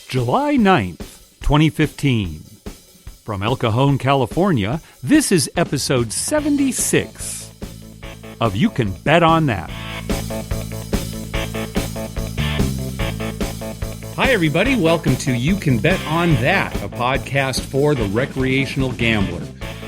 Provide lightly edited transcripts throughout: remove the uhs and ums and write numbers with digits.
July 9th, 2015. From El Cajon, California, this is episode 76 of You Can Bet on That. Hi, everybody. Welcome to You Can Bet on That, a podcast for the recreational gambler.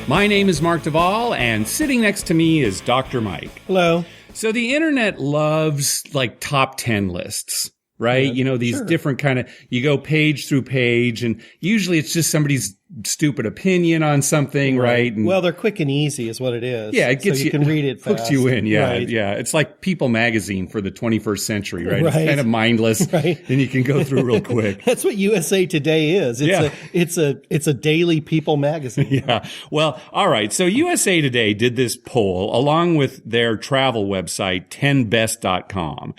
My name is Mark Duvall, and sitting next to me is Dr. Mike. Hello. So the internet loves, top 10 lists, right? Yeah, you know, these sure. different you go page through page, and usually it's just somebody's stupid opinion on something, right? And, well, they're quick and easy is what it is. yeah, it gets so you can read it fast. Hooks you in, yeah, right. yeah. It's like People magazine for the 21st century, right? Right. It's kind of mindless, Right. and you can go through real quick. That's what USA Today is. It's a daily People magazine. Yeah. Well, all right. So USA Today did this poll along with their travel website, 10best.com.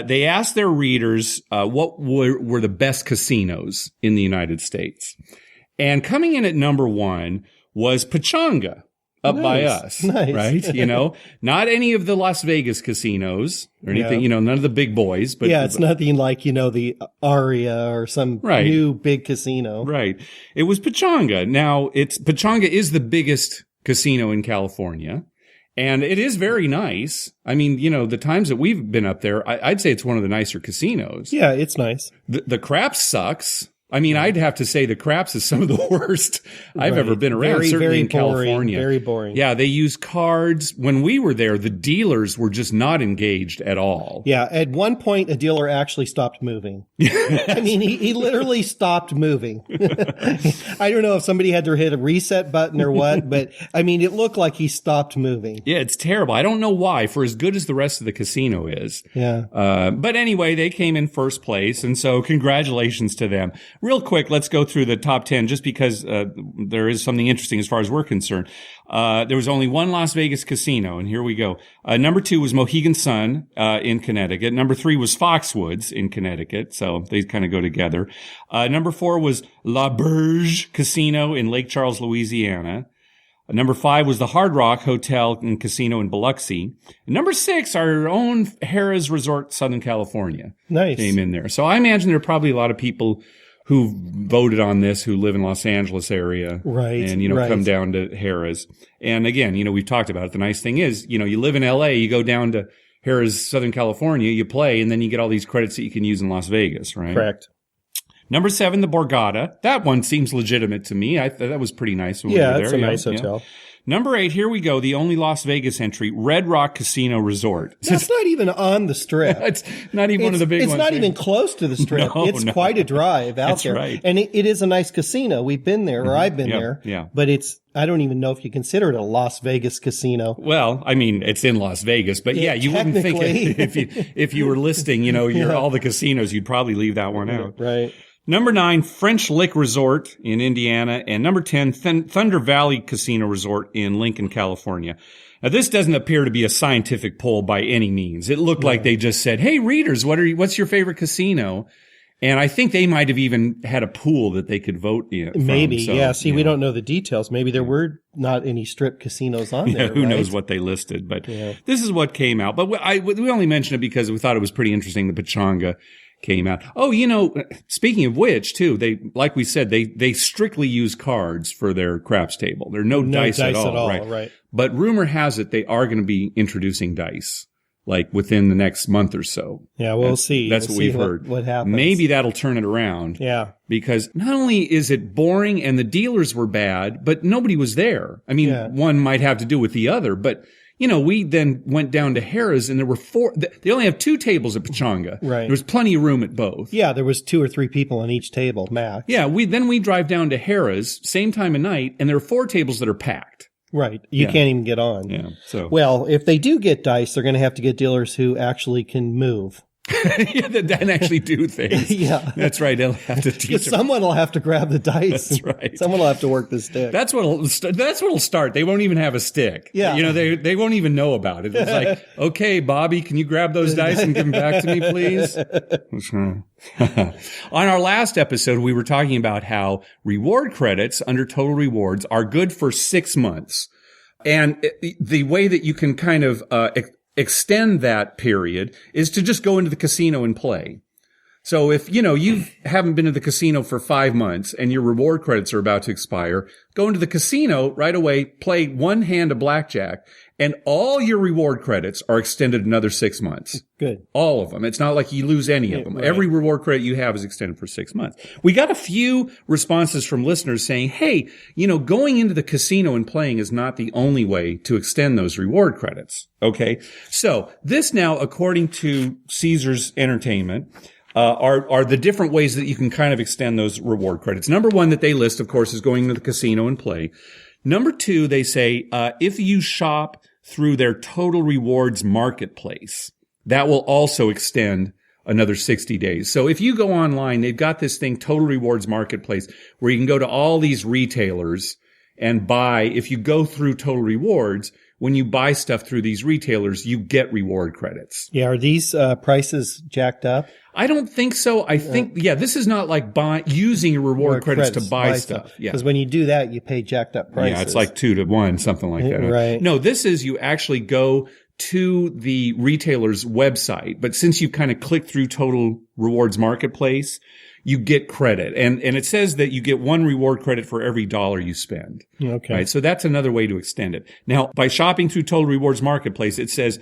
They asked their readers what were the best casinos in the United States. And coming in at number one was Pechanga, up by us, Nice. right? You know, not any of the Las Vegas casinos or anything, you know, none of the big boys. But yeah, it's nothing like, the Aria or some new big casino. Right. It was Pechanga. Now, Pechanga is the biggest casino in California. And it is very nice. I mean, the times that we've been up there, I'd say it's one of the nicer casinos. Yeah, it's nice. The craps sucks. I mean, I'd have to say the craps is some of the worst I've ever been around, certainly in California. Very boring. Yeah, they use cards. When we were there, the dealers were just not engaged at all. Yeah, at one point, a dealer actually stopped moving. I mean, he literally stopped moving. I don't know if somebody had to hit a reset button or what, but I mean, it looked like he stopped moving. Yeah, it's terrible. I don't know why, for as good as the rest of the casino is. Yeah. But anyway, they came in first place, and so congratulations to them. Real quick, let's go through the top 10 just because there is something interesting as far as we're concerned. There was only one Las Vegas casino, and here we go. Number 2 was Mohegan Sun in Connecticut. Number 3 was Foxwoods in Connecticut, so they kind of go together. Number 4 was La Berge Casino in Lake Charles, Louisiana. Number 5 was the Hard Rock Hotel and Casino in Biloxi. Number 6, our own Harrah's Resort, Southern California. Nice. Came in there. So I imagine there are probably a lot of people who voted on this who live in Los Angeles area. Right. And, come down to Harrah's. And again, we've talked about it. The nice thing is, you live in LA, you go down to Harrah's, Southern California, you play, and then you get all these credits that you can use in Las Vegas, right? Correct. Number 7, the Borgata. That one seems legitimate to me. That was pretty nice when we were there. Yeah, it's a nice hotel. Number 8, here we go. The only Las Vegas entry, Red Rock Casino Resort. That's not even on the Strip. It's not even one of the big ones. It's not even close to the Strip. No, it's quite a drive out there. Right. And it is a nice casino. We've been there, or I've been there. Yeah. But I don't even know if you consider it a Las Vegas casino. Well, I mean, it's in Las Vegas, but yeah, you wouldn't think if you were listing, all the casinos, you'd probably leave that one out. Right. Number 9, French Lick Resort in Indiana. And number 10, Thunder Valley Casino Resort in Lincoln, California. Now, this doesn't appear to be a scientific poll by any means. It looked like they just said, hey, readers, what's your favorite casino? And I think they might have even had a pool that they could vote in. Maybe, yeah. See, we don't know the details. Maybe there were not any Strip casinos on there. Who knows what they listed. But this is what came out. But we only mentioned it because we thought it was pretty interesting, the Pechanga came out. Oh, speaking of which, too, like we said, they strictly use cards for their craps table. There are no dice at all, right? But rumor has it they are going to be introducing dice, within the next month or so. Yeah, we'll see. That's what we've heard. What happens. Maybe that'll turn it around. Yeah. Because not only is it boring and the dealers were bad, but nobody was there. I mean, one might have to do with the other, but we then went down to Harrah's and there were 4, they only have 2 tables at Pechanga. Right. There was plenty of room at both. Yeah, there was 2 or 3 people on each table, max. Yeah, we drive down to Harrah's, same time of night, and there are 4 tables that are packed. Right. You can't even get on. Yeah. So. Well, if they do get dice, they're going to have to get dealers who actually can move. That actually do things. Yeah. That's right. They'll have to teach them. Someone will have to grab the dice. That's right. Someone will have to work the stick. That's what'll start. They won't even have a stick. Yeah. They won't even know about it. It's like, okay, Bobby, can you grab those dice and give them back to me, please? On our last episode, we were talking about how reward credits under Total Rewards are good for 6 months. And the way that you can kind of extend that period is to just go into the casino and play. So if, you haven't been to the casino for 5 months and your reward credits are about to expire, go into the casino right away, play one hand of blackjack, and all your reward credits are extended another 6 months. Good. All of them. It's not like you lose any of them. Right. Every reward credit you have is extended for 6 months. We got a few responses from listeners saying, hey, going into the casino and playing is not the only way to extend those reward credits. Okay. So this now, according to Caesars Entertainment, are the different ways that you can kind of extend those reward credits. Number one that they list, of course, is going to the casino and play. Number two, they say, if you shop through their Total Rewards marketplace, that will also extend another 60 days. So if you go online, they've got this thing, Total Rewards marketplace, where you can go to all these retailers and buy. If you go through Total Rewards, when you buy stuff through these retailers, you get reward credits. Yeah. Are these prices jacked up? I don't think so. I think, this is not like using your reward credits to buy stuff. Yeah. Because when you do that, you pay jacked up prices. Yeah, it's like 2 to 1, something like that. Right. No, this is you actually go to the retailer's website, but since you kind of click through Total Rewards Marketplace, you get credit. And it says that you get 1 reward credit for every dollar you spend. Okay. Right. So that's another way to extend it. Now, by shopping through Total Rewards Marketplace, it says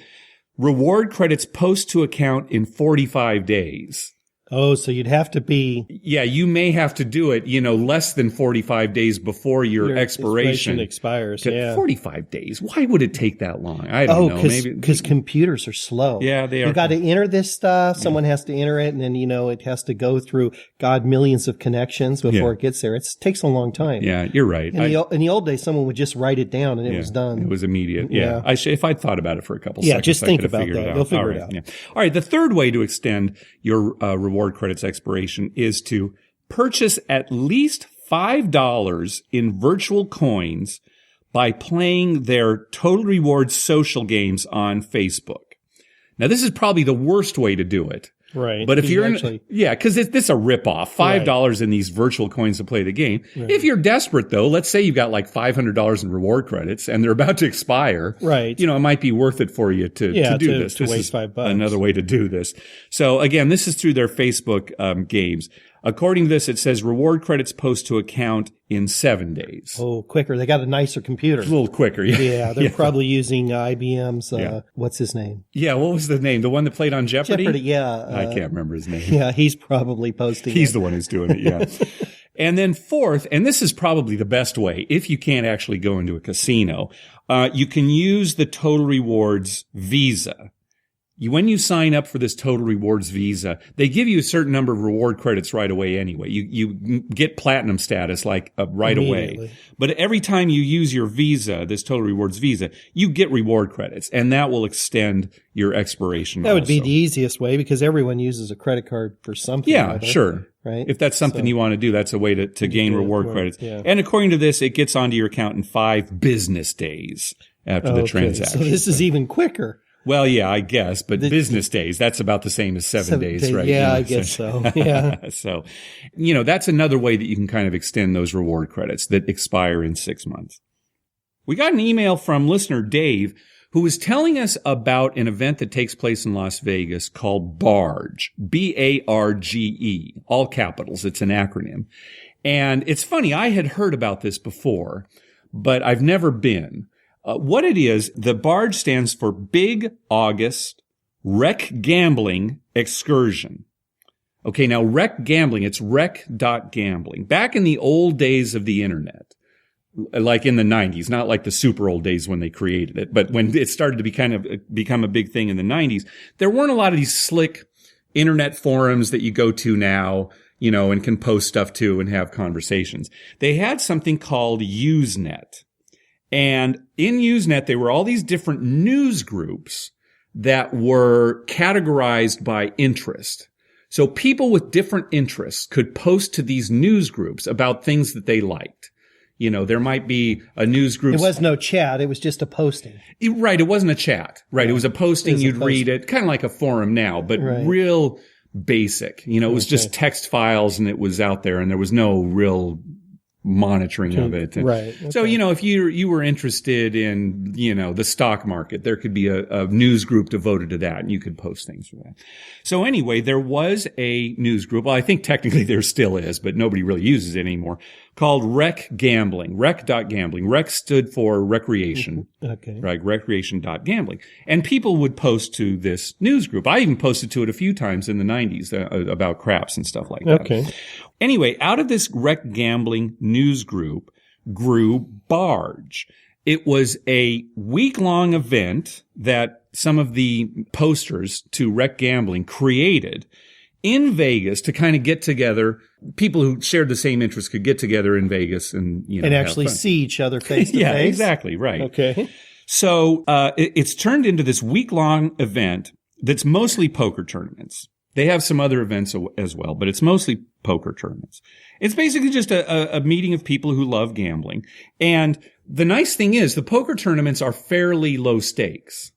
reward credits post to account in 45 days. Oh, so you'd have to be... Yeah, you may have to do it, less than 45 days before your expiration expires. Yeah. 45 days. Why would it take that long? I don't know. Maybe because computers are slow. Yeah, they are. You got to enter this stuff. Someone has to enter it, and then, it has to go through, millions of connections before it gets there. It takes a long time. Yeah, you're right. In the old days, someone would just write it down, and it was done. It was immediate. Yeah. If I'd thought about it for a couple seconds, just think about that. You'll figure it out. Yeah. All right. The third way to extend your reward credits expiration is to purchase at least $5 in virtual coins by playing their Total Rewards social games on Facebook. Now, this is probably the worst way to do it. Right. But if you're because this is a ripoff. $5 in these virtual coins to play the game. Right. If you're desperate, though, let's say you've got like $500 in reward credits and they're about to expire. Right. It might be worth it for you to do this. To waste $5. Another way to do this. So again, this is through their Facebook games. According to this, it says reward credits post to account in 7 days. Oh, quicker. They got a nicer computer. A little quicker. Yeah. Yeah. They're probably using IBM's, what's his name? Yeah. What was the name? The one that played on Jeopardy? Yeah. I can't remember his name. Yeah. He's probably posting He's the one who's doing it. Yeah. And then fourth, and this is probably the best way, if you can't actually go into a casino, you can use the Total Rewards Visa. When you sign up for this Total Rewards Visa, they give you a certain number of reward credits right away anyway. You get platinum status right away. But every time you use your Visa, this Total Rewards Visa, you get reward credits, and that will extend your expiration. That would be the easiest way because everyone uses a credit card for something. Yeah, sure. Right. If that's something you want to do, that's a way to gain reward credits. Yeah. And according to this, it gets onto your account in 5 business days after the transaction. So this is even quicker. Well, yeah, I guess, but business days, that's about the same as 7 days, right? Yeah, I guess so. Yeah. So, that's another way that you can kind of extend those reward credits that expire in 6 months. We got an email from listener Dave who was telling us about an event that takes place in Las Vegas called BARGE, B-A-R-G-E, all capitals. It's an acronym. And it's funny, I had heard about this before, but I've never been. What it is, the BARGE stands for Big August Rec Gambling Excursion. Okay, now rec gambling, it's rec.gambling. Back in the old days of the internet, like in the 90s, not like the super old days when they created it, but when it started to become a big thing in the 90s, there weren't a lot of these slick internet forums that you go to now, and can post stuff to and have conversations. They had something called Usenet. And in Usenet, there were all these different news groups that were categorized by interest. So people with different interests could post to these news groups about things that they liked. There might be a news group. It was no chat. It was just a posting. Right. It wasn't a chat. Right. It was a posting. You'd read it, kind of like a forum now, but real basic. It was just text files and it was out there and there was no real monitoring of it. Right. Okay. So, if you were interested in, the stock market, there could be a news group devoted to that, and you could post things for that. So anyway, there was a news group. Well, I think technically there still is, but nobody really uses it anymore, called Rec Gambling, rec.gambling. Rec stood for recreation. Okay. Right, recreation.gambling. And people would post to this news group. I even posted to it a few times in the 90s about craps and stuff like that. Okay. Anyway, out of this Rec Gambling news group grew Barge. It was a week-long event that some of the posters to Rec Gambling created in Vegas to kind of get together. People who shared the same interests could get together in Vegas and, and actually see each other face to face. Yeah, exactly. Right. Okay. So, it's turned into this week-long event that's mostly poker tournaments. They have some other events as well, but it's mostly poker tournaments. It's basically just a meeting of people who love gambling. And the nice thing is the poker tournaments are fairly low stakes,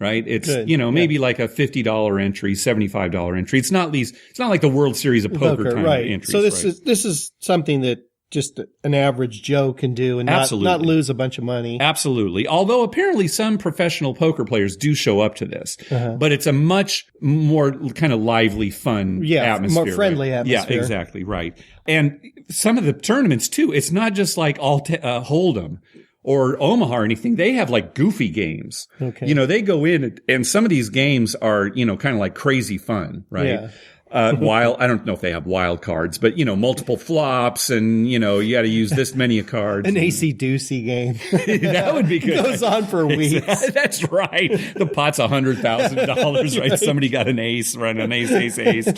right? It's, Good. Maybe like a $50 entry, $75 entry. It's not like the World Series of Poker tournament right. entries. So this is something that just an average Joe can do and not lose a bunch of money. Absolutely. Although apparently some professional poker players do show up to this, but it's a much more kind of lively, fun atmosphere. More friendly atmosphere. Yeah, exactly. Right. And some of the tournaments too, it's not just like all Hold'em or Omaha or anything. They have like goofy games. Okay. They go in and some of these games are, kind of like crazy fun, right? Yeah. I don't know if they have wild cards, but multiple flops and, you got to use this many cards. An AC-doocy game. That would be good. Goes on for weeks. That's right. The pot's $100,000, right? Somebody got an ace, right? An ace.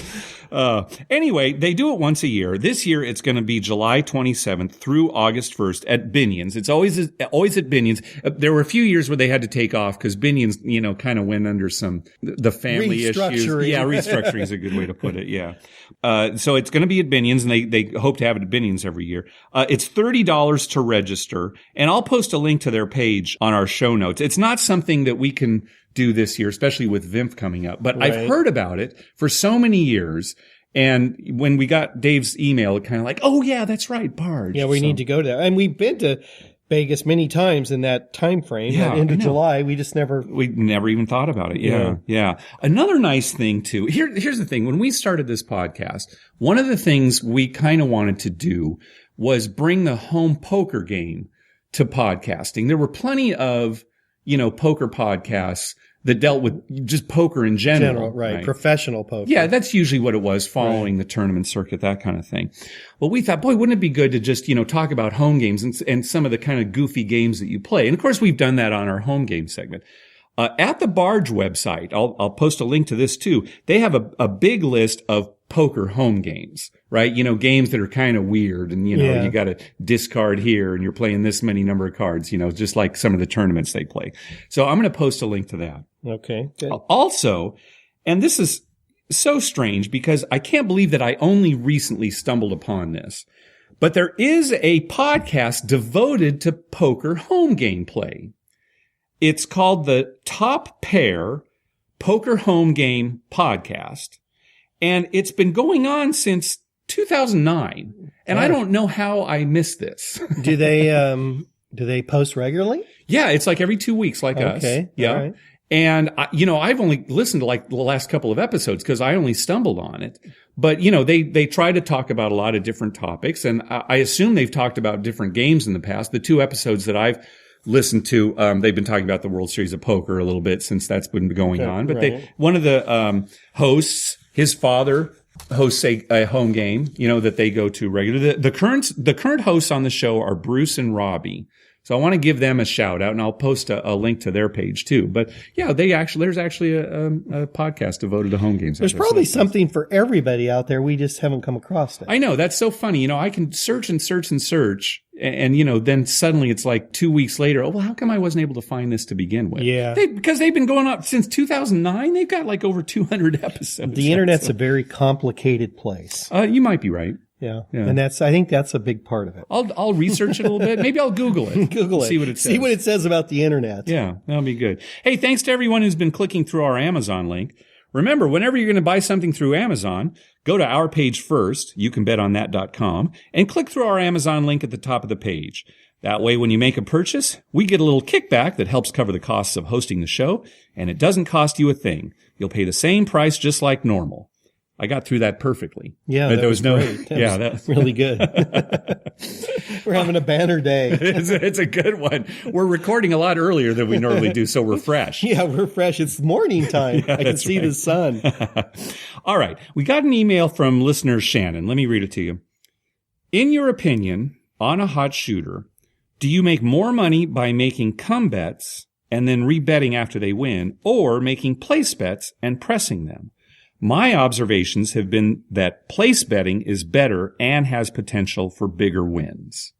Anyway, they do it once a year. This year, it's going to be July 27th through August 1st at Binion's. It's always at Binion's. There were a few years where they had to take off because Binion's, kind of went under the family issues. Yeah, restructuring is a good way to put it. Yeah. So it's going to be at Binion's, and they hope to have it at Binion's every year. It's $30 to register, and I'll post a link to their page on our show notes. It's not something that we can do this year, especially with VIMP coming up, but right. I've heard about it for so many years. And when we got Dave's email, it kind of like, oh yeah, that's right, Barge. Yeah, we need to go to that. And we've been to Vegas many times in that time frame. Yeah, end of July. We never even thought about it. Yeah. Another nice thing too. Here's the thing. When we started this podcast, one of the things we kind of wanted to do was bring the home poker game to podcasting. There were plenty of, poker podcasts that dealt with just poker in general. Right. Professional poker. Yeah, that's usually what it was, following the tournament circuit, that kind of thing. Well, we thought, boy, wouldn't it be good to just, talk about home games and some of the kind of goofy games that you play. And of course, we've done that on our home game segment. At the Barge website, I'll post a link to this too. They have a big list of poker home games, right? Games that are kind of weird and, you got to discard here and you're playing this many number of cards, just like some of the tournaments they play. So I'm going to post a link to that. Okay. Good. Also, and this is so strange because I can't believe that I only recently stumbled upon this, but there is a podcast devoted to poker home game play. It's called the Top Pair Poker Home Game Podcast. And it's been going on since 2009. And I don't know how I missed this. Do they post regularly? Yeah, it's like every 2 weeks like us. Okay. Yeah. All right. And, I've only listened to like the last couple of episodes because I only stumbled on it. But, they try to talk about a lot of different topics. And I assume they've talked about different games in the past. The 2 episodes that I've listened to, they've been talking about the World Series of Poker a little bit since that's been going on. But one of the, hosts, his father hosts a home game, that they go to regularly. The current hosts on the show are Bruce and Robbie. So I want to give them a shout out, and I'll post a link to their page too. But yeah, there's actually a podcast devoted to home games. There's probably something for everybody out there. We just haven't come across it. I know. That's so funny. I can search and search and search. And, then suddenly it's like 2 weeks later. Oh, well, how come I wasn't able to find this to begin with? Yeah. Because they've been going up since 2009. They've got like over 200 episodes. The internet's a very complicated place. You might be right. Yeah. And I think that's a big part of it. I'll research it a little bit. Maybe I'll Google it. See what it says. See what it says about the internet. Yeah, that'll be good. Hey, thanks to everyone who's been clicking through our Amazon link. Remember, whenever you're going to buy something through Amazon, Go to our page first, youcanbetonthat.com, and click through our Amazon link at the top of the page. That way, when you make a purchase, we get a little kickback that helps cover the costs of hosting the show, and it doesn't cost you a thing. You'll pay the same price just like normal. I got through that perfectly. Yeah, that was great. That was really good. We're having a banner day. It's a good one. We're recording a lot earlier than we normally do, so we're fresh. Yeah, we're fresh. It's morning time. Yeah, I can see the sun. All right. We got an email from listener Shannon. Let me read it to you. In your opinion, on a hot shooter, do you make more money by making come bets and then rebetting after they win, or making place bets and pressing them? My observations have been that place betting is better and has potential for bigger wins.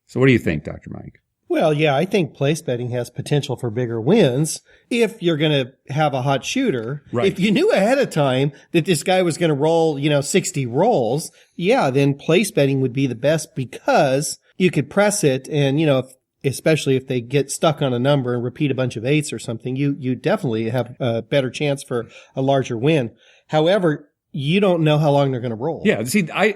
So what do you think, Dr. Mike? Well, yeah, I think place betting has potential for bigger wins if you're going to have a hot shooter. Right. If you knew ahead of time that this guy was going to roll, 60 rolls, yeah, then place betting would be the best because you could press it and, especially if they get stuck on a number and repeat a bunch of eights or something, you definitely have a better chance for a larger win. However, you don't know how long they're going to roll. Yeah. See, I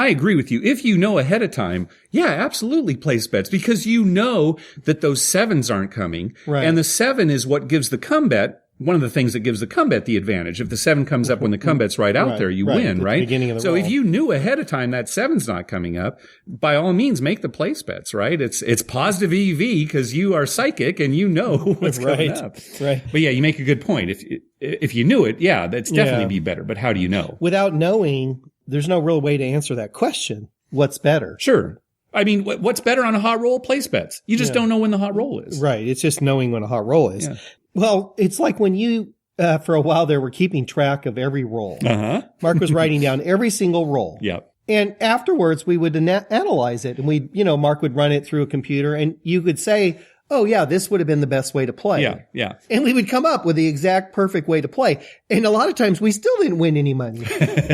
agree with you. If you know ahead of time, yeah, absolutely place bets because you know that those sevens aren't coming. Right. And the 7 is what gives the come bet. One of the things that gives the come bet the advantage. If the 7 comes up when the come bet's right out there, you win, right? Beginning of the so roll. if you knew ahead of time that 7's not coming up, by all means make the place bets, right? It's positive EV because you are psychic and you know what's coming up. Right. But yeah, you make a good point. If you knew it, yeah, that's definitely be better. But how do you know? Without knowing, there's no real way to answer that question. What's better? Sure. I mean, what's better on a hot roll? Place bets. You just don't know when the hot roll is. Right. It's just knowing when a hot roll is. Yeah. Well, it's like when you, for a while there, were keeping track of every roll. Uh-huh. Mark was writing down every single roll. Yep. And afterwards, we would analyze it. And Mark would run it through a computer and you could say, oh, yeah, this would have been the best way to play. Yeah, yeah. And we would come up with the exact perfect way to play. And a lot of times we still didn't win any money,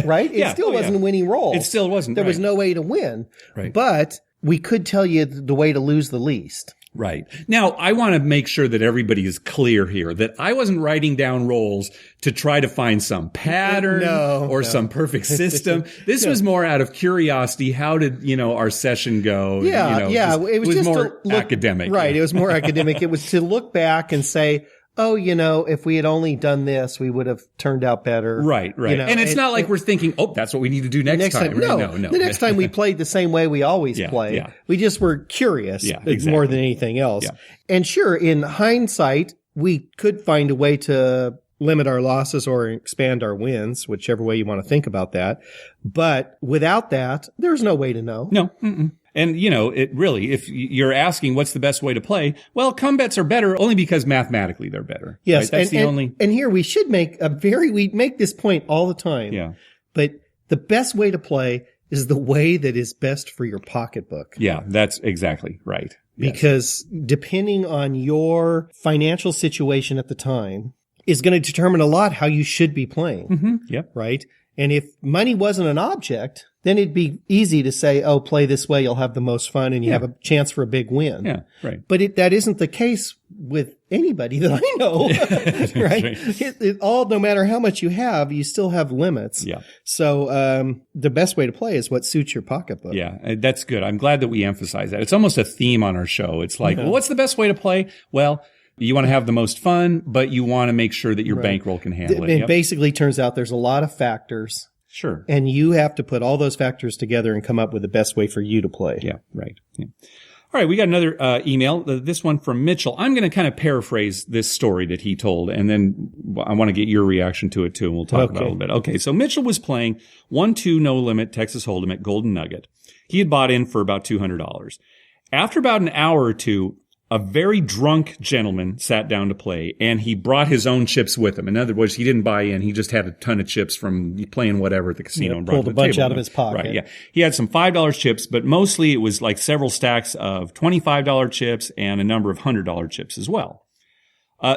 right? It still wasn't a winning roll. It still wasn't. There was no way to win. Right. But we could tell you the way to lose the least. Right. Now, I want to make sure that everybody is clear here that I wasn't writing down rolls to try to find some pattern or some perfect system. This was more out of curiosity. How did, our session go? Yeah. It was just more academic. Right. It was more academic. It was to look back and say, oh, if we had only done this, we would have turned out better. Right. And it's not like we're thinking, oh, that's what we need to do next time. No. No. The next time we played the same way we always play. Yeah. We just were curious more than anything else. Yeah. And sure, in hindsight, we could find a way to limit our losses or expand our wins, whichever way you want to think about that. But without that, there's no way to know. No. Mm-mm. And, it really, if you're asking what's the best way to play, well, come bets are better only because mathematically they're better. Yes. Right? That's the only. And here we should we make this point all the time. Yeah. But the best way to play is the way that is best for your pocketbook. Yeah, that's exactly right. Yes. Because depending on your financial situation at the time is going to determine a lot how you should be playing. Mm-hmm. Yep. Right. And if money wasn't an object, then it'd be easy to say, oh, play this way, you'll have the most fun and you have a chance for a big win. Yeah, right. But that isn't the case with anybody that I know, right? No matter how much you have, you still have limits. Yeah. So, the best way to play is what suits your pocketbook. Yeah, that's good. I'm glad that we emphasize that. It's almost a theme on our show. It's like, well, what's the best way to play? Well, you want to have the most fun, but you want to make sure that your bankroll can handle it. It basically turns out there's a lot of factors. Sure. And you have to put all those factors together and come up with the best way for you to play. Yeah, right. Yeah. All right, we got another email, this one from Mitchell. I'm going to kind of paraphrase this story that he told, and then I want to get your reaction to it too, and we'll talk about it a little bit. Okay, so Mitchell was playing 1-2 no-limit Texas Hold'em at Golden Nugget. He had bought in for about $200. After about an hour or two, a very drunk gentleman sat down to play, and he brought his own chips with him. In other words, he didn't buy in. He just had a ton of chips from playing whatever at the casino. And pulled a bunch out of his pocket. Right, yeah. He had some $5 chips, but mostly it was like several stacks of $25 chips and a number of $100 chips as well.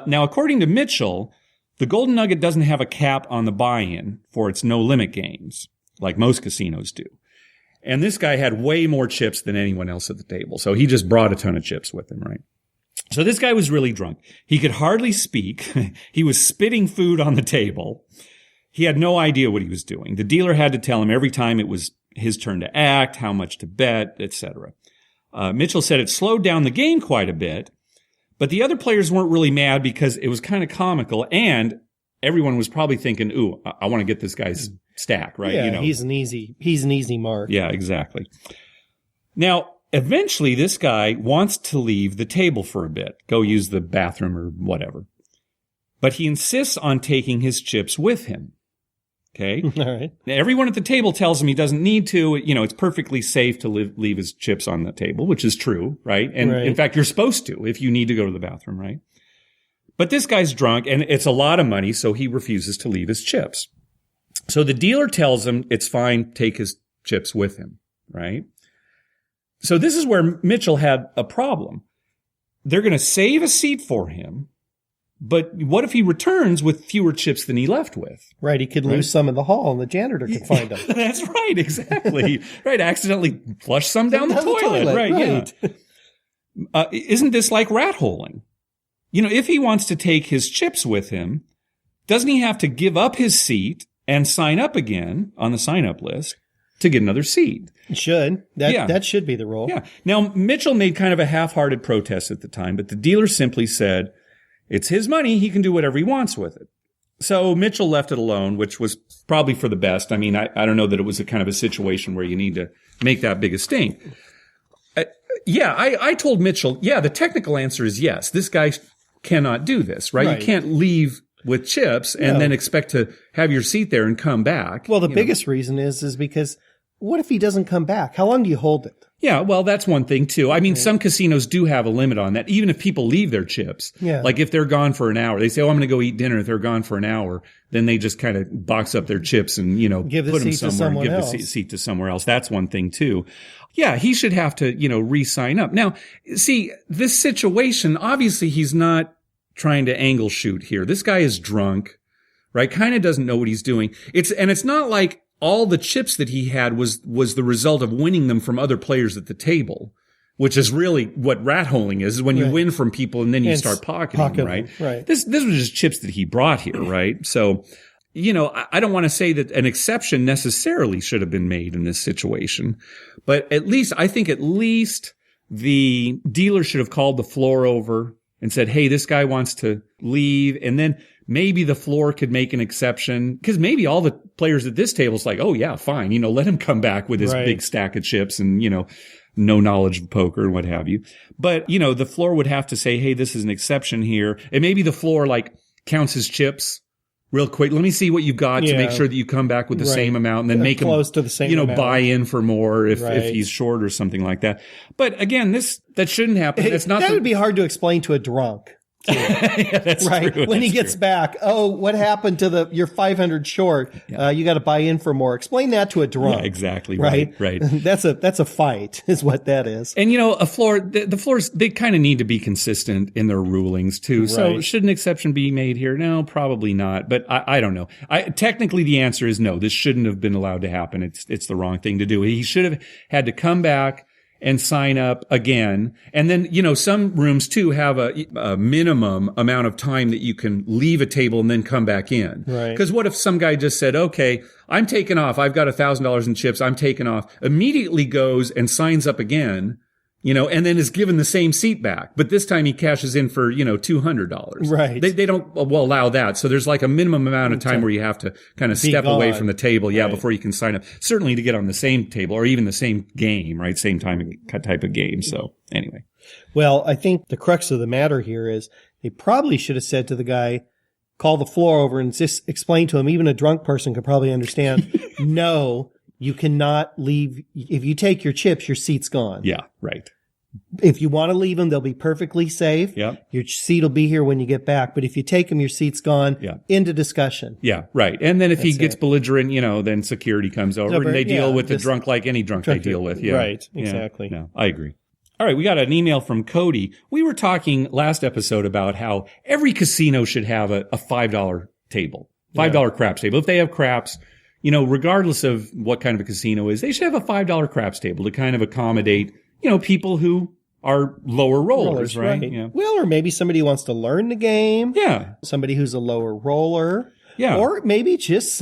Now, according to Mitchell, the Golden Nugget doesn't have a cap on the buy-in for its no-limit games, like most casinos do. And this guy had way more chips than anyone else at the table. So he just brought a ton of chips with him, right? So this guy was really drunk. He could hardly speak. He was spitting food on the table. He had no idea what he was doing. The dealer had to tell him every time it was his turn to act, how much to bet, etc. Mitchell said it slowed down the game quite a bit, but the other players weren't really mad because it was kind of comical, and everyone was probably thinking, ooh, I want to get this guy's stack, right? Yeah, he's an easy mark. Yeah, exactly. Now, eventually this guy wants to leave the table for a bit, go use the bathroom or whatever. But he insists on taking his chips with him. Okay. All right. Now, everyone at the table tells him he doesn't need to. It's perfectly safe to leave his chips on the table, which is true, right? And in fact, you're supposed to if you need to go to the bathroom, right? But this guy's drunk and it's a lot of money, so he refuses to leave his chips. So the dealer tells him it's fine, take his chips with him, right? So this is where Mitchell had a problem. They're going to save a seat for him. But what if he returns with fewer chips than he left with? Right. He could lose some in the hall and the janitor could find them. That's right. Exactly. Right. Accidentally flush some down the toilet. Right. Yeah. Isn't this like rat holing? If he wants to take his chips with him, doesn't he have to give up his seat and sign up again on the sign-up list to get another seat? Should. That should be the rule. Yeah. Now, Mitchell made kind of a half-hearted protest at the time, but the dealer simply said, it's his money. He can do whatever he wants with it. So Mitchell left it alone, which was probably for the best. I mean, I don't know that it was a kind of a situation where you need to make that big a stink. I told Mitchell, the technical answer is yes. This guy cannot do this, right? You can't leave with chips and then expect to have your seat there and come back. Well, the biggest reason is because what if he doesn't come back? How long do you hold it? Yeah, well, that's one thing too. I mean, some casinos do have a limit on that. Even if people leave their chips, like if they're gone for an hour, they say, "Oh, I'm going to go eat dinner." If they're gone for an hour, then they just kind of box up their chips and put them somewhere and give the seat to somewhere else. That's one thing too. Yeah, he should have to re-sign up. Now, see, this situation, obviously, he's not trying to angle shoot here. This guy is drunk, right? Kind of doesn't know what he's doing. It's not like all the chips that he had was the result of winning them from other players at the table, which is really what rat holing is when you win from people and then you start pocketing them, right? Right. This was just chips that he brought here, right? So, I don't want to say that an exception necessarily should have been made in this situation, but I think at least the dealer should have called the floor over and said, hey, this guy wants to leave. And then maybe the floor could make an exception because maybe all the players at this table is like, oh yeah, fine. Let him come back with his big stack of chips and, no knowledge of poker and what have you. But, the floor would have to say, hey, this is an exception here. And maybe the floor counts his chips real quick. Let me see what you've got to make sure that you come back with the same amount and then make him close to the same amount. Buy in for more if he's short or something like that. But again, that shouldn't happen. It's not that would be hard to explain to a drunk. Yeah, that's right. true. When he gets back, what happened to your 500 short? Yeah. You got to buy in for more. Explain that to a drunk. Yeah, exactly. Right. Right. That's a fight is what that is. And the floors, they kind of need to be consistent in their rulings too. Right. So should an exception be made here? No, probably not. But I don't know. Technically the answer is no. This shouldn't have been allowed to happen. It's the wrong thing to do. He should have had to come back and sign up again. And then, some rooms too have a minimum amount of time that you can leave a table and then come back in. Right. Because what if some guy just said, okay, I'm taking off. I've got $1,000 in chips. I'm taking off. Immediately goes and signs up again, and then is given the same seat back. But this time he cashes in for, $200. Right. They don't allow that. So there's a minimum amount of time where you have to kind of step away from the table. Yeah. Right. Before you can sign up. Certainly to get on the same table or even the same game, right? Same type of game. So anyway. Well, I think the crux of the matter here is they probably should have said to the guy, call the floor over and just explain to him. Even a drunk person could probably understand. No, you cannot leave. If you take your chips, your seat's gone. Yeah. Right. If you want to leave them, they'll be perfectly safe. Yep. Your seat will be here when you get back. But if you take them, your seat's gone. Yeah. Into discussion. Yeah, right. And then if he gets belligerent, then security comes over and they deal with the drunk like any drunk they deal with. Yeah. Right. Exactly. Yeah. No, I agree. All right. We got an email from Cody. We were talking last episode about how every casino should have a $5 table, $5 craps table. If they have craps, regardless of what kind of a casino is, they should have a $5 craps table to kind of accommodate people who are lower rollers, right? Yeah. Well, or maybe somebody who wants to learn the game. Yeah. Somebody who's a lower roller. Yeah. Or maybe just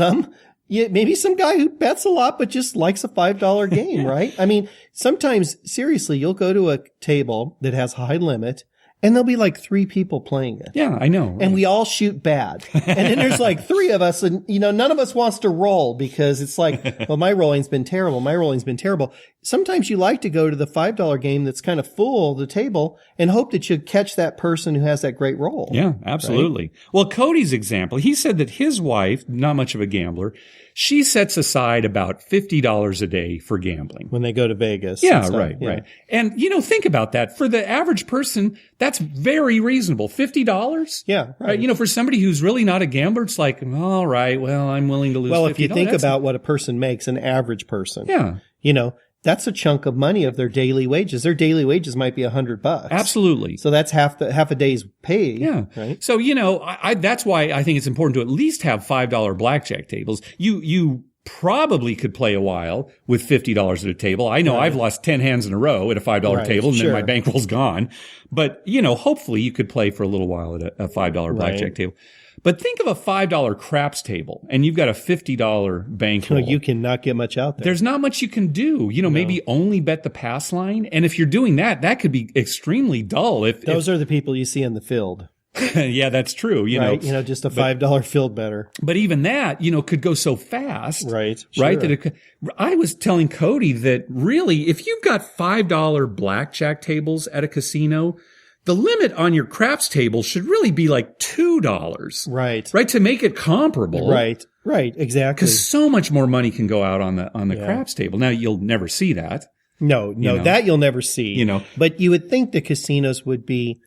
maybe some guy who bets a lot but just likes a $5 game, right? I mean, sometimes, seriously, you'll go to a table that has high limit, and there'll be like 3 people playing it. Yeah, I know. Right? And we all shoot bad. And then there's like 3 of us, and, none of us wants to roll because it's like, well, my rolling's been terrible. My rolling's been terrible. Sometimes you like to go to the $5 game that's kind of full, the table, and hope that you catch that person who has that great roll. Yeah, absolutely. Right? Well, Cody's example, he said that his wife, not much of a gambler, she sets aside about $50 a day for gambling. When they go to Vegas. Yeah, right. And, think about that. For the average person, that's very reasonable. $50? Yeah, right. For somebody who's really not a gambler, it's like, all right, well, I'm willing to lose $50. Well, if you think about what a person makes, an average person. Yeah. That's a chunk of money of their daily wages. Their daily wages might be $100. Absolutely. So that's half a day's pay. Yeah. Right. So, that's why I think it's important to at least have $5 blackjack tables. You probably could play a while with $50 at a table. I know I've lost 10 hands in a row at a $5 table and then my bankroll's gone. But, hopefully you could play for a little while at a $5 blackjack table. But think of a $5 craps table and you've got a $50 bankroll. You cannot get much out there. There's not much you can do. Maybe only bet the pass line. And if you're doing that, that could be extremely dull. Those are the people you see in the field. Yeah, that's true. Just a $5 field better. But even that, could go so fast. Right. Right. Sure. I was telling Cody that really, if you've got $5 blackjack tables at a casino, the limit on your craps table should really be like $2. Right. Right. To make it comparable. Right. Exactly. Because so much more money can go out on the craps table. Now you'll never see that. No, that you'll never see. But you would think the casinos would be,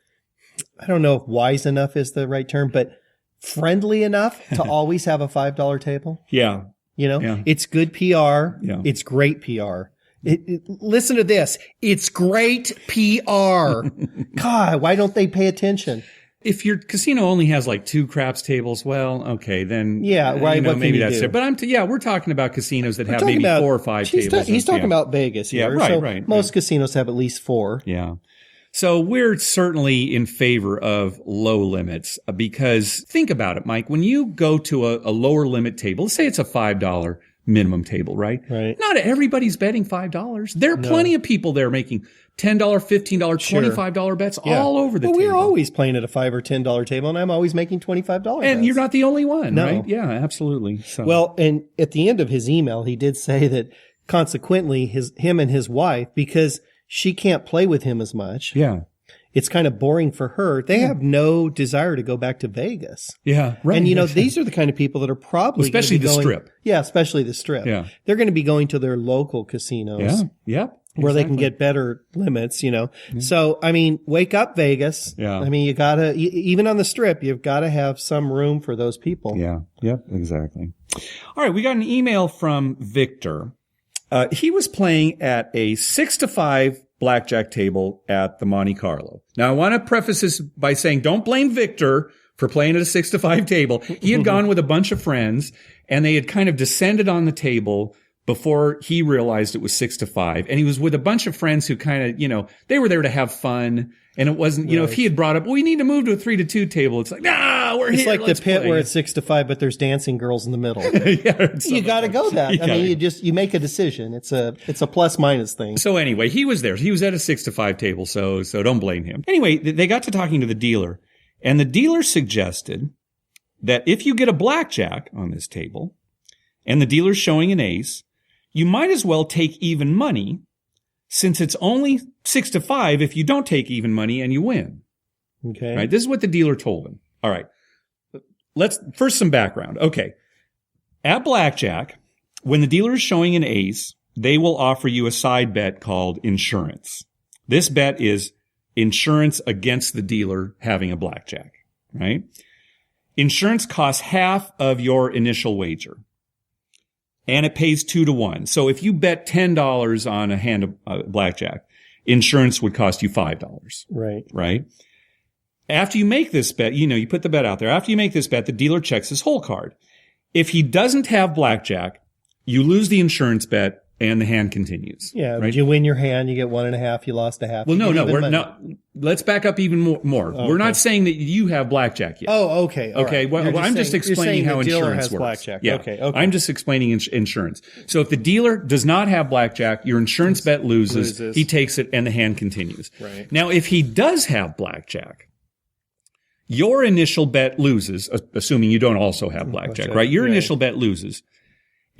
I don't know if wise enough is the right term, but friendly enough to always have a $5 table. Yeah. It's good PR. Yeah. It's great PR. Listen to this. It's great PR. God, why don't they pay attention? If your casino only has like 2 craps tables, well, okay, then right. What maybe can that's do? it. But we're talking about casinos that have maybe 4 or 5 tables. He's talking about Vegas here. Yeah, right. Most casinos have at least 4. Yeah. So we're certainly in favor of low limits because think about it, Mike. When you go to a lower limit table, let's say it's a $5 minimum table, right? Right. Not everybody's betting $5. There are plenty of people there making $10, $15, $25 bets all over the table. We're always playing at a $5 or $10 table, and I'm always making $25 And bets. you're not the only one, No. right? Yeah, absolutely. So. Well, and at the end of his email, he did say that consequently, him and his wife, because she can't play with him as much. Yeah. It's kind of boring for her. They have no desire to go back to Vegas. Yeah, right. And, these are the kind of people that are probably especially the Strip. Yeah, especially the Strip. Yeah. They're going to be going to their local casinos. Yeah, yep. Where they can get better limits, So, wake up, Vegas. Yeah. You gotta, even on the Strip, you've got to have some room for those people. Yeah, yep, exactly. All right, we got an email from Victor. He was playing at a 6-5 blackjack table at the Monte Carlo. Now, I want to preface this by saying don't blame Victor for playing at a 6-5 table. He had gone with a bunch of friends, and they had kind of descended on the table before he realized it was 6-5. And he was with a bunch of friends who kind of, they were there to have fun. And it wasn't, if he had brought up, we need to move to a 3-2 table. It's like, we're here. It's like let's the pit play. where it's 6-5, but there's dancing girls in the middle. You got to go that. You make a decision. It's a plus minus thing. So anyway, he was there. He was at a 6-5 table. So don't blame him. Anyway, they got to talking to the dealer, and the dealer suggested that if you get a blackjack on this table and the dealer's showing an ace, you might as well take even money, since it's only 6-5 if you don't take even money and you win. Okay. Right. This is what the dealer told him. All right. Let's first some background. Okay. At blackjack, when the dealer is showing an ace, they will offer you a side bet called insurance. This bet is insurance against the dealer having a blackjack, right? Insurance costs half of your initial wager. And it pays 2-1. So if you bet $10 on a hand of blackjack, insurance would cost you $5. Right. Right? After you make this bet, you put the bet out there. After you make this bet, the dealer checks his hole card. If he doesn't have blackjack, you lose the insurance bet and the hand continues. Yeah. Right? Did you win your hand? You get 1.5. You lost a half. Well, no. We're not. Let's back up even more. Okay. We're not saying that you have blackjack yet. Oh, okay. All okay. right. Well, I'm just explaining how the dealer insurance has works. Blackjack. Yeah. Okay. I'm just explaining insurance. So if the dealer does not have blackjack, your insurance bet loses. He takes it and the hand continues. Right. Now, if he does have blackjack, your initial bet loses, assuming you don't also have blackjack, right? Your initial bet loses.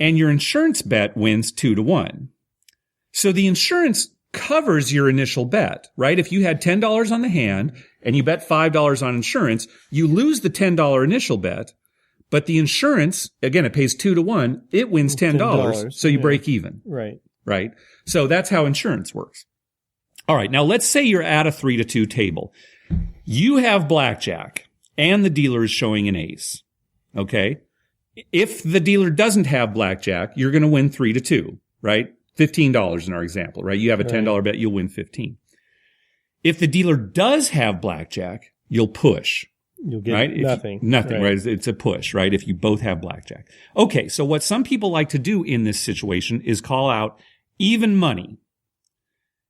And your insurance bet wins 2-1. So the insurance covers your initial bet, right? If you had $10 on the hand and you bet $5 on insurance, you lose the $10 initial bet, but the insurance, again, it pays 2-1, it wins $10, so you break even. Right. Right? So that's how insurance works. All right. Now let's say you're at a 3-2 table. You have blackjack and the dealer is showing an ace. Okay? If the dealer doesn't have blackjack, you're going to win 3-2, right? $15 in our example, right? You have a $10 bet, you'll win 15. If the dealer does have blackjack, you'll push. You'll get right? nothing. Nothing, right? It's a push, right? If you both have blackjack. Okay, so what some people like to do in this situation is call out even money.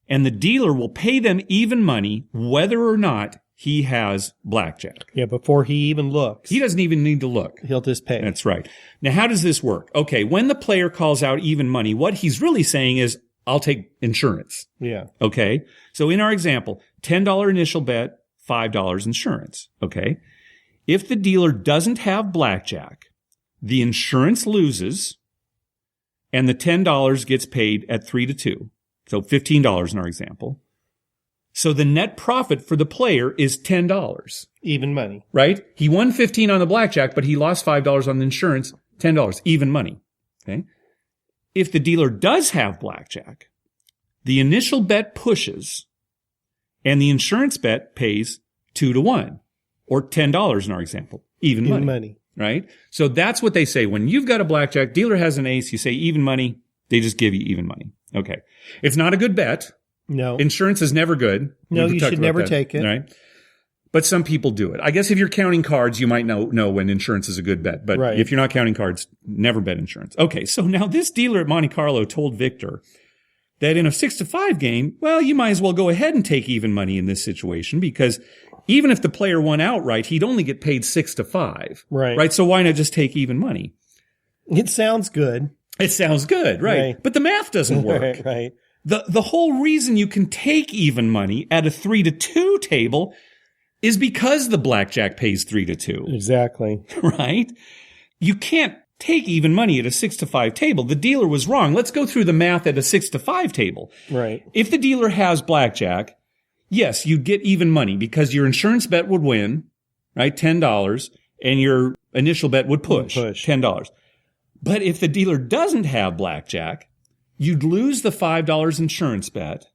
And the dealer will pay them even money whether or not he has blackjack. Yeah, before he even looks. He doesn't even need to look. He'll just pay. That's right. Now, how does this work? Okay, when the player calls out even money, what he's really saying is, I'll take insurance. Yeah. Okay? So in our example, $10 initial bet, $5 insurance. Okay? If the dealer doesn't have blackjack, the insurance loses, and the $10 gets paid at 3-2. So $15 in our example. So the net profit for the player is $10. Even money. Right? He won 15 on the blackjack, but he lost $5 on the insurance, $10. Even money. Okay? If the dealer does have blackjack, the initial bet pushes, and the insurance bet pays 2-1, or $10 in our example. Even money. Right? So that's what they say. When you've got a blackjack, dealer has an ace, you say even money, they just give you even money. Okay. It's not a good bet. No. Insurance is never good. No, you should never take it. Right? But some people do it. I guess if you're counting cards, you might know when insurance is a good bet. But if you're not counting cards, never bet insurance. Okay, so now this dealer at Monte Carlo told Victor that in a 6-5 game, well, you might as well go ahead and take even money in this situation because even if the player won outright, he'd only get paid 6-5. Right? So why not just take even money? It sounds good. It sounds good, right? But the math doesn't work. Right. The whole reason you can take even money at a 3-2 table is because the blackjack pays 3-2. Exactly. Right? You can't take even money at a 6-5 table. The dealer was wrong. Let's go through the math at a 6-5 table. Right. If the dealer has blackjack, yes, you'd get even money because your insurance bet would win, right? $10, and your initial bet would push. $10. But if the dealer doesn't have blackjack, you'd lose the $5 insurance bet,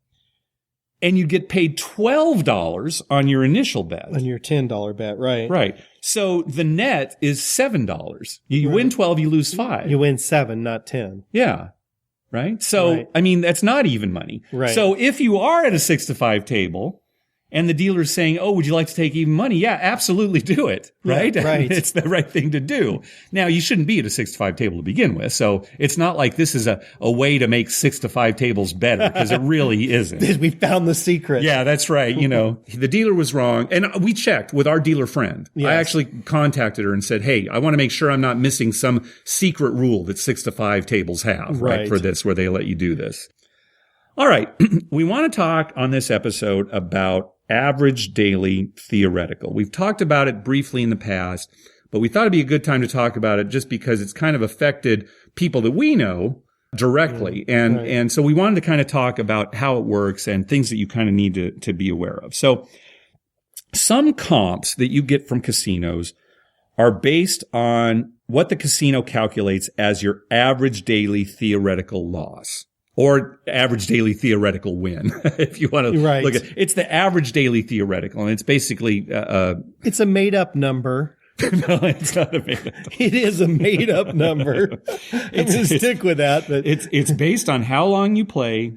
and you'd get paid $12 on your initial bet. On your $10 bet, right. Right. So the net is $7. You win 12, you lose 5. You win 7, not 10. Yeah. Right? So, I mean, that's not even money. Right. So if you are at a 6-5 table and the dealer's saying, oh, would you like to take even money? Yeah, absolutely do it. Right? Yeah, right. It's the right thing to do. Now, you shouldn't be at a 6-5 table to begin with. So it's not like this is a way to make 6-5 tables better because it really isn't. We found the secret. Yeah, that's right. You know, the dealer was wrong. And we checked with our dealer friend. Yes. I actually contacted her and said, hey, I want to make sure I'm not missing some secret rule that 6-5 tables have, right, for this, where they let you do this. All right. We want to talk on this episode about average daily theoretical. We've talked about it briefly in the past, but we thought it'd be a good time to talk about it just because it's kind of affected people that we know directly. And so we wanted to kind of talk about how it works and things that you kind of need to be aware of. So some comps that you get from casinos are based on what the casino calculates as your average daily theoretical loss. Or average daily theoretical win, if you want to look at it. It's the average daily theoretical, and it's basically it's a made-up number. No, it's not a made-up number. It is a made-up number. It's stick with that. But it's based on how long you play,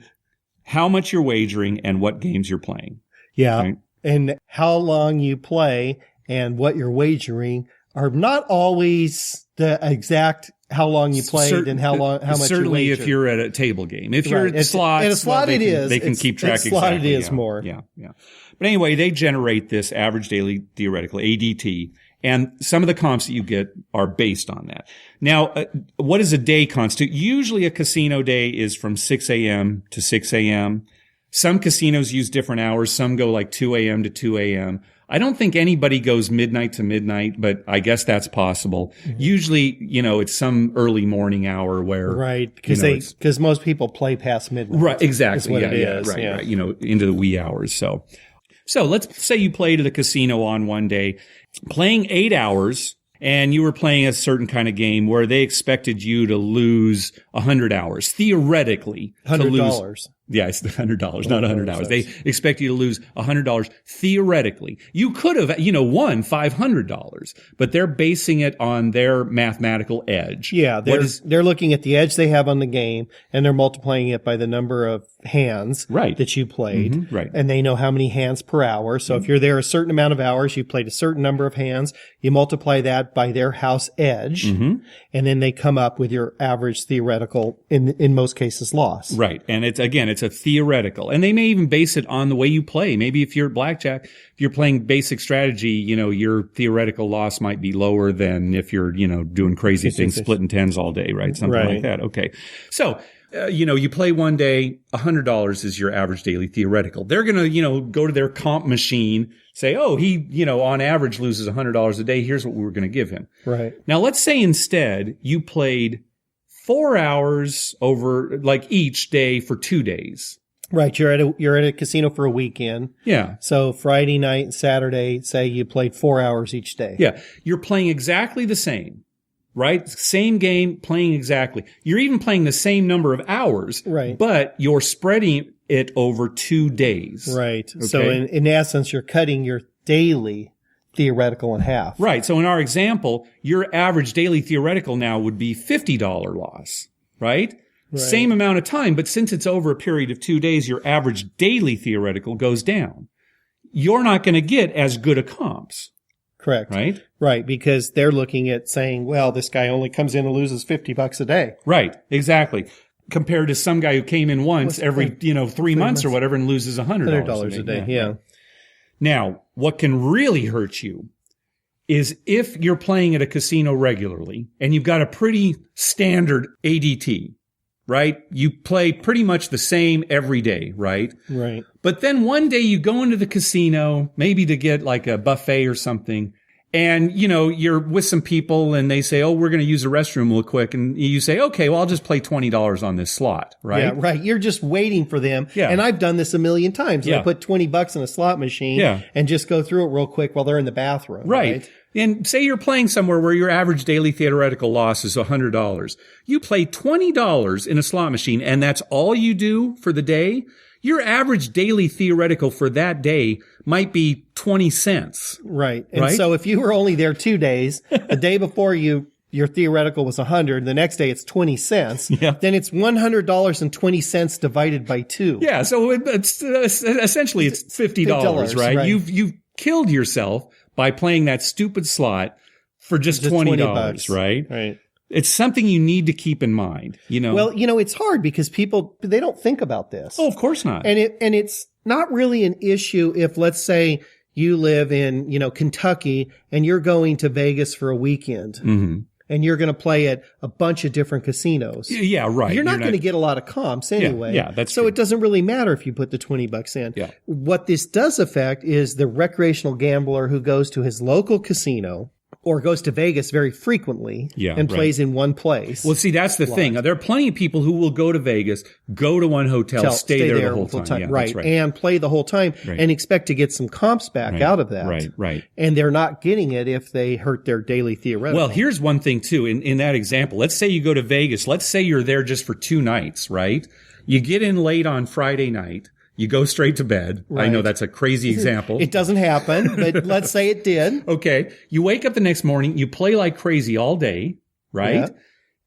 how much you're wagering, and what games you're playing. Yeah, right? And how long you play and what you're wagering are not always the exact how long you played and how much certainly you if wagered. you're at a table game. If you're at slots, at a slot they can keep track exactly. Slot it is more. Yeah. But anyway, they generate this average daily theoretical, ADT, and some of the comps that you get are based on that. Now, what does a day constitute? Usually a casino day is from 6 a.m. to 6 a.m. Some casinos use different hours. Some go like 2 a.m. to 2 a.m. I don't think anybody goes midnight to midnight, but I guess that's possible. Mm-hmm. Usually, it's some early morning hour where. Right. Because most people play past midnight. Right. Exactly. Is what it is. Right. Into the wee hours. So let's say you played at a casino on one day, playing 8 hours, and you were playing a certain kind of game where they expected you to lose 100 hours, theoretically. $100. Yeah, it's $100, not 100 hours. They expect you to lose $100 theoretically. You could have, won $500, but they're basing it on their mathematical edge. Yeah, they're looking at the edge they have on the game, and they're multiplying it by the number of hands that you played. Mm-hmm, right. And they know how many hands per hour. So if you're there a certain amount of hours, you played a certain number of hands, you multiply that by their house edge, and then they come up with your average theoretical, in most cases, loss. Right. And it's a theoretical. And they may even base it on the way you play. Maybe if you're at blackjack, if you're playing basic strategy, your theoretical loss might be lower than if you're, doing crazy things, splitting tens all day, right? Something like that. Okay. So, you play one day, $100 is your average daily theoretical. They're going to, go to their comp machine, say, oh, he, on average loses $100 a day. Here's what we were going to give him. Right. Now, let's say instead you played 4 hours over each day for 2 days. Right. You're at a casino for a weekend. Yeah. So Friday night and Saturday, say you played 4 hours each day. Yeah. You're playing exactly the same, right? Same game, playing exactly. You're even playing the same number of hours. Right. But you're spreading it over 2 days. Right. Okay? So in essence, you're cutting your daily theoretical in half. Right. So in our example, your average daily theoretical now would be $50 loss, right? Same amount of time, but since it's over a period of 2 days, your average daily theoretical goes down. You're not going to get as good a comps. Correct. Right? Right. Because they're looking at saying, well, this guy only comes in and loses $50 a day. Right. Exactly. Compared to some guy who came in once every, 3 months or whatever and loses $100 a day. Yeah. Now, what can really hurt you is if you're playing at a casino regularly and you've got a pretty standard ADT, right? You play pretty much the same every day, right? Right. But then one day you go into the casino, maybe to get like a buffet or something, and, you're with some people and they say, oh, we're going to use the restroom real quick. And you say, okay, well, I'll just play $20 on this slot, right? Yeah, right. You're just waiting for them. Yeah. And I've done this a million times. Yeah. I put $20 in a slot machine and just go through it real quick while they're in the bathroom. Right. And say you're playing somewhere where your average daily theoretical loss is $100. You play $20 in a slot machine and that's all you do for the day. Your average daily theoretical for that day might be 20 cents. Right. And so if you were only there 2 days, the day before your theoretical was 100, the next day it's 20 cents, then it's $100.20 divided by 2. Yeah. So it's essentially it's $50, right? You've killed yourself by playing that stupid slot for just $20, right? Right. It's something you need to keep in mind, Well, it's hard because people, they don't think about this. Oh, of course not. And it's not really an issue if, let's say, you live in, Kentucky and you're going to Vegas for a weekend. Mm-hmm. And you're going to play at a bunch of different casinos. Yeah, right. You're not going to get a lot of comps anyway. Yeah, that's so true. it doesn't really matter if you put the $20 in. Yeah. What this does affect is the recreational gambler who goes to his local casino or goes to Vegas very frequently and plays in one place. Well, see, that's the thing. There are plenty of people who will go to Vegas, go to one hotel, stay there the whole time. Yeah, right. And play the whole time and expect to get some comps back out of that. Right. And they're not getting it if they hurt their daily theoretical. Well, here's one thing, too, in that example. Let's say you go to Vegas. Let's say you're there just for 2 nights, right? You get in late on Friday night. You go straight to bed. Right. I know that's a crazy example. It doesn't happen, but let's say it did. Okay. You wake up the next morning, you play like crazy all day, right? Yeah.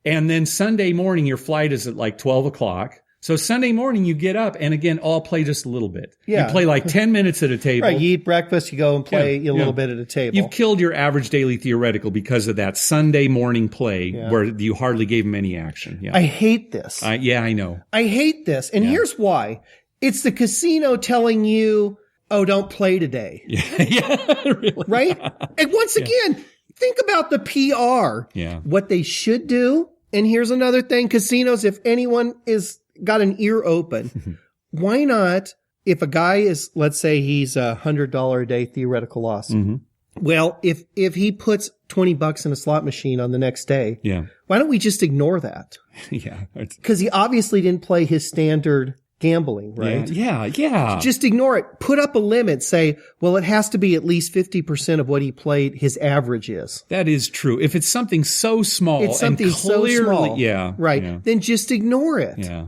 And then Sunday morning, your flight is at like 12 o'clock. So Sunday morning you get up and again, I'll play just a little bit. Yeah. You play like 10 minutes at a table. Right. You eat breakfast, you go and play a little bit at a table. You've killed your average daily theoretical because of that Sunday morning play where you hardly gave him any action. Yeah. I hate this. Yeah, I know. I hate this. And here's why. It's the casino telling you, oh, don't play today. Yeah, really. Right? And once again, think about the PR. Yeah. What they should do. And here's another thing. Casinos, if anyone is got an ear open, why not, if a guy is, let's say he's $100 a day theoretical loss. Mm-hmm. Well, if he puts $20 in a slot machine on the next day, why don't we just ignore that? Yeah. Because he obviously didn't play his standard gambling, right? Yeah. Just ignore it. Put up a limit. Say, well, it has to be at least 50% of what he played his average is. That is true. If it's something so small, it's something and clearly, so small, right? Yeah. Then just ignore it. Yeah.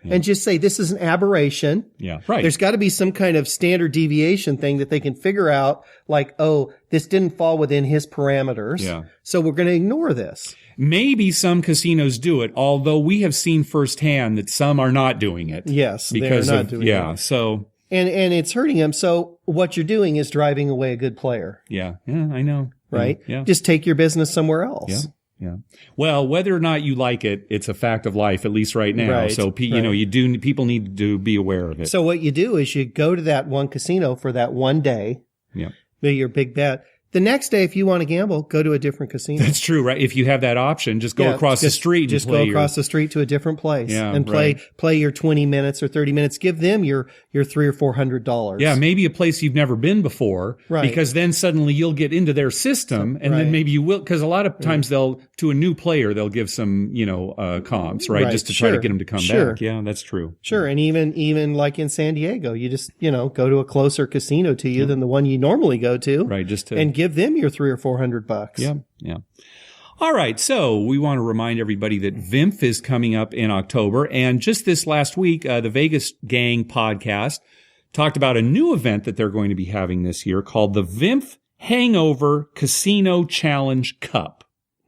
And just say, this is an aberration. Yeah, right. There's got to be some kind of standard deviation thing that they can figure out, like, oh, this didn't fall within his parameters. Yeah. So we're going to ignore this. Maybe some casinos do it, although we have seen firsthand that some are not doing it. Yes, because they're not doing it. So and it's hurting them. So what you're doing is driving away a good player. Yeah, I know. Right? Yeah. Just take your business somewhere else. Yeah. Well, whether or not you like it, it's a fact of life, at least right now. Right, So, people need to be aware of it. So what you do is you go to that one casino for that one day. Yeah. Maybe your big bet. The next day, if you want to gamble, go to a different casino. That's true, right? If you have that option, just go across the street. Just go across the street to a different place and play your 20 minutes or 30 minutes. Give them your $300 or $400. Yeah, maybe a place you've never been before. Right. Because then suddenly you'll get into their system, and then maybe you will. Because a lot of times to a new player, they'll give some comps, right? Just to try to get them to come back. Yeah, that's true. Sure, and even like in San Diego, you just go to a closer casino to you than the one you normally go to, right? And give them your $300 or $400. Yeah. All right. So we want to remind everybody that VIMF is coming up in October. And just this last week, the Vegas Gang podcast talked about a new event that they're going to be having this year called the VIMF Hangover Casino Challenge Cup.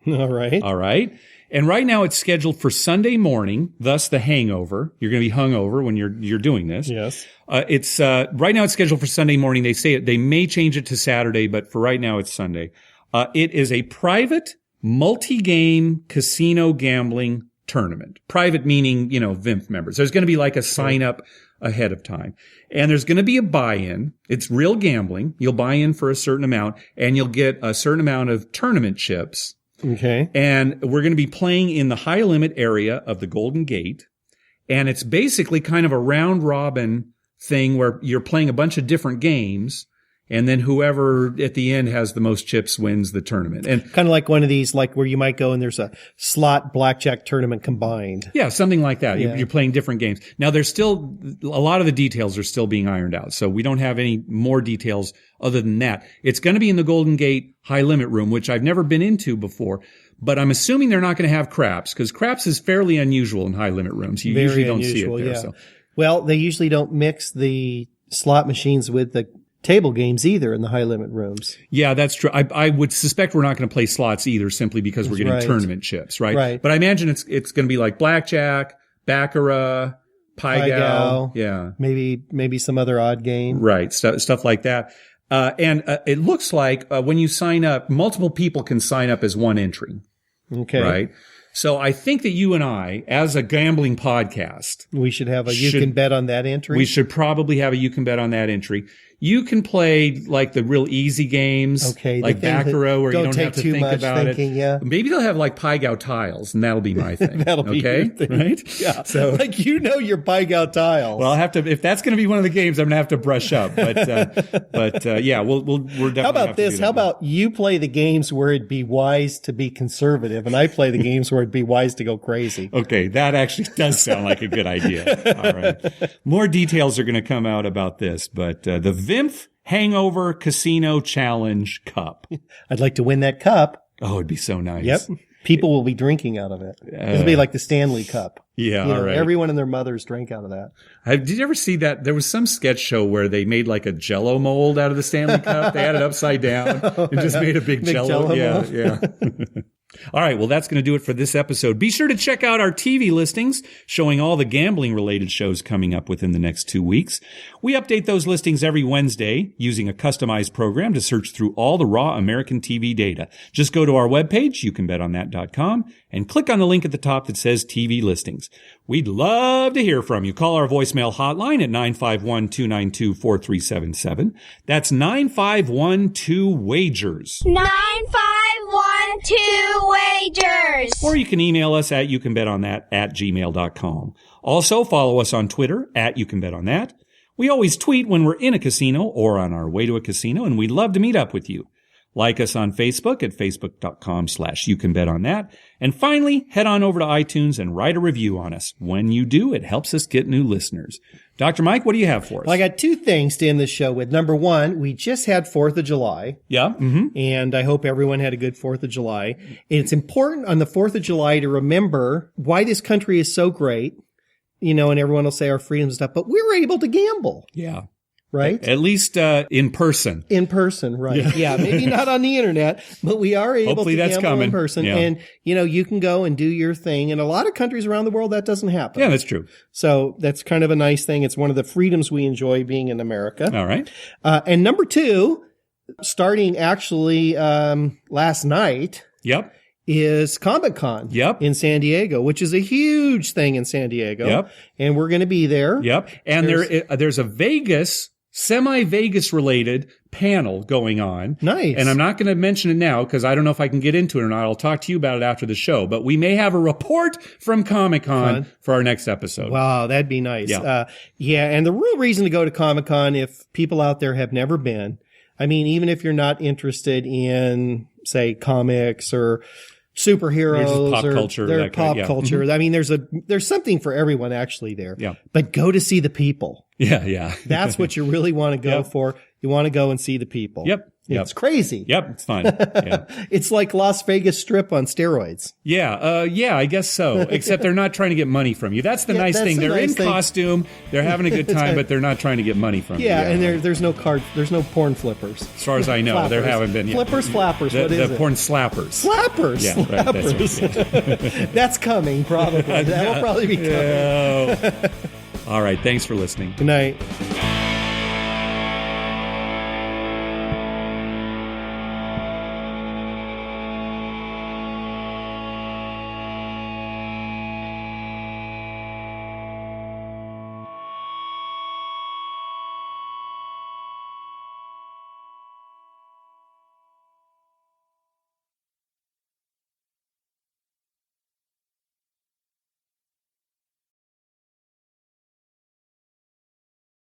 All right. And right now it's scheduled for Sunday morning, thus the hangover. You're going to be hungover when you're doing this. Yes. It's right now it's scheduled for Sunday morning. They say they may change it to Saturday, but for right now it's Sunday. It is a private multi-game casino gambling tournament. Private meaning, VIMF members. There's going to be like a sign up ahead of time. And there's going to be a buy-in. It's real gambling. You'll buy in for a certain amount and you'll get a certain amount of tournament chips. Okay. And we're going to be playing in the high limit area of the Golden Gate. And it's basically kind of a round robin thing where you're playing a bunch of different games. And then whoever at the end has the most chips wins the tournament. And kind of like one of these, like where you might go and there's a slot blackjack tournament combined. Yeah, something like that. Yeah. You're playing different games. Now there's still, a lot of the details are still being ironed out. So we don't have any more details other than that. It's going to be in the Golden Gate high limit room, which I've never been into before. But I'm assuming they're not going to have craps because craps is fairly unusual in high limit rooms. You usually don't see it there. Yeah. So. Well, they usually don't mix the slot machines with the table games either in the high limit rooms. Yeah, that's true. I would suspect we're not going to play slots either simply because we're getting tournament chips, right? Right. But I imagine it's going to be like blackjack, baccarat, Pai-Gow. Yeah. Maybe some other odd game. Right. Stuff like that. And it looks like when you sign up, multiple people can sign up as one entry. Okay. Right. So I think that you and I, as a gambling podcast, we should have you can bet on that entry. We should probably have a you can bet on that entry. You can play like the real easy games, like Baccarat, where you don't have to think about it. Yeah. Maybe they'll have like Pai-Gow tiles, and that'll be my thing. That'll be your thing. Right? Yeah. So like your Pai-Gow tiles. Well, I'll have to if that's going to be one of the games, I'm going to have to brush up. But yeah, we're definitely. How about this? How about you play the games where it'd be wise to be conservative, and I play the games where it'd be wise to go crazy? Okay, that actually does sound like a good idea. All right, more details are going to come out about this, but the VIMF Hangover Casino Challenge Cup. I'd like to win that cup. Oh, it'd be so nice. Yep. People will be drinking out of it. It'll be like the Stanley Cup. Yeah, all right. Everyone and their mothers drank out of that. Did you ever see that? There was some sketch show where they made like a Jell-O mold out of the Stanley Cup. They had it upside down and just made a big Jell-O. Mold. Yeah. All right, well, that's going to do it for this episode. Be sure to check out our TV listings showing all the gambling-related shows coming up within the next 2 weeks. We update those listings every Wednesday using a customized program to search through all the raw American TV data. Just go to our webpage, youcanbetonThat.com, and click on the link at the top that says TV listings. We'd love to hear from you. Call our voicemail hotline at 951-292-4377. That's 9512-WAGERS. 9512-WAGERS. Or you can email us at youcanbetonThat@gmail.com. Also, follow us on Twitter at youcanbetonThat. We always tweet when we're in a casino or on our way to a casino, and we'd love to meet up with you. Like us on Facebook at facebook.com/youcanbetonThat. And finally, head on over to iTunes and write a review on us. When you do, it helps us get new listeners. Dr. Mike, what do you have for us? Well, I got two things to end this show with. Number one, we just had 4th of July. Yeah. Mm-hmm. And I hope everyone had a good 4th of July. And it's important on the 4th of July to remember why this country is so great. You know, and everyone will say our freedom and stuff, but we were able to gamble. Yeah. Right? At least in person. In person, right. Yeah, maybe not on the internet, but we are able Hopefully to that's gamble coming. in person. Yeah. And, you know, you can go and do your thing. In a lot of countries around the world, that doesn't happen. Yeah, that's true. So that's kind of a nice thing. It's one of the freedoms we enjoy being in America. All right. And number two, starting actually last night. Yep. Is Comic-Con in San Diego, which is a huge thing in San Diego. Yep. And we're going to be there. Yep. And there's a semi-Vegas related panel going on. Nice. And I'm not going to mention it now because I don't know if I can get into it or not. I'll talk to you about it after the show. But we may have a report from Comic-Con for our next episode. Wow, that'd be nice. Yeah. And the real reason to go to Comic-Con, if people out there have never been, I mean, even if you're not interested in, say, comics or superheroes pop or culture, their that kind pop of- yeah. culture. I mean, there's something for everyone actually there. Yeah. But go to see the people. Yeah, yeah. That's what you really want to go for. You want to go and see the people. Yep. It's crazy. Yep, it's fun. Yeah. It's like Las Vegas Strip on steroids. Yeah, I guess so. Except they're not trying to get money from you. That's the nice thing. They're in costume. They're having a good time, but they're not trying to get money from you. Yeah, and there's no porn flippers. As far as I know, there haven't been. Flippers, flappers, what is the it? porn slappers. Flappers. Yeah, right. Flappers. That's right. That's coming, probably. That will probably be coming. Yeah. All right, thanks for listening. Good night.